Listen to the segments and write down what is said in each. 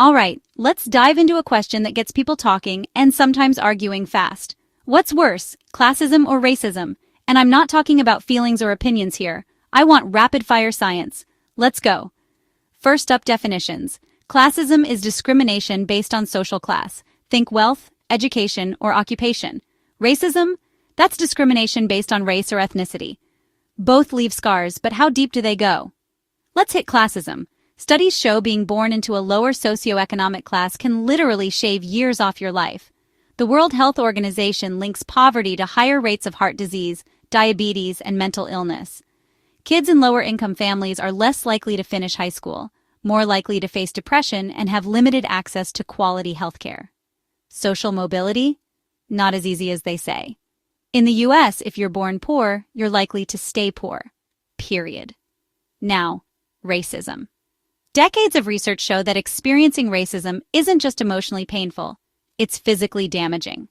All right, let's dive into a question that gets people talking and sometimes arguing fast. What's worse, classism or racism? And I'm not talking about feelings or opinions here. I want rapid-fire science. Let's go. First up, definitions. Classism is discrimination based on social class. Think wealth, education, or occupation. Racism? That's discrimination based on race or ethnicity. Both leave scars, but how deep do they go? Let's hit classism. Studies show being born into a lower socioeconomic class can literally shave years off your life. The World Health Organization links poverty to higher rates of heart disease, diabetes, and mental illness. Kids in lower-income families are less likely to finish high school, more likely to face depression, and have limited access to quality healthcare. Social mobility? Not as easy as they say. In the US, if you're born poor, you're likely to stay poor. Period. Now, racism. Decades of research show that experiencing racism isn't just emotionally painful, it's physically damaging.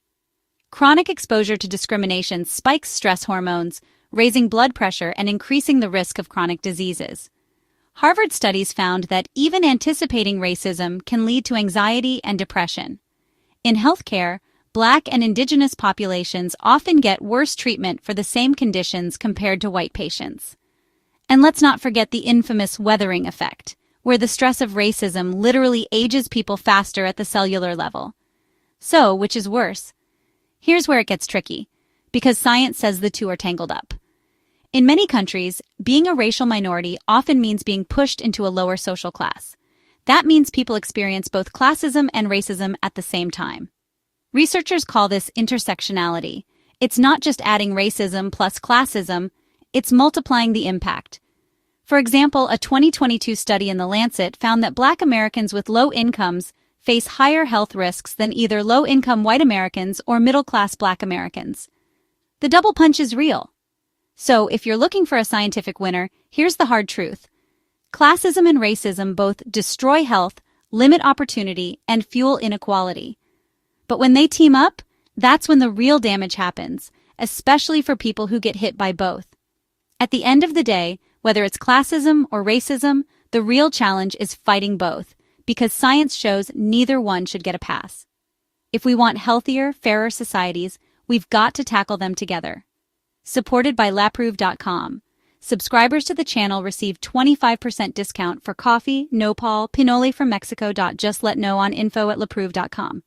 Chronic exposure to discrimination spikes stress hormones, raising blood pressure and increasing the risk of chronic diseases. Harvard studies found that even anticipating racism can lead to anxiety and depression. In healthcare, Black and Indigenous populations often get worse treatment for the same conditions compared to white patients. And let's not forget the infamous weathering effect, where the stress of racism literally ages people faster at the cellular level. So, which is worse? Here's where it gets tricky, because science says the two are tangled up. In many countries, being a racial minority often means being pushed into a lower social class. That means people experience both classism and racism at the same time. Researchers call this intersectionality. It's not just adding racism plus classism, it's multiplying the impact. For example, a 2022 study in The Lancet found that Black Americans with low incomes face higher health risks than either low-income white Americans or middle-class Black Americans. The double punch is real. So, if you're looking for a scientific winner, here's the hard truth. Classism and racism both destroy health, limit opportunity, and fuel inequality. But when they team up, that's when the real damage happens, especially for people who get hit by both. At the end of the day, whether it's classism or racism, the real challenge is fighting both, because science shows neither one should get a pass. If we want healthier, fairer societies, we've got to tackle them together. Supported by Lapreuve.com. Subscribers to the channel receive 25% discount for coffee, nopal, pinole from Mexico. Just let know on info@lapreuve.com.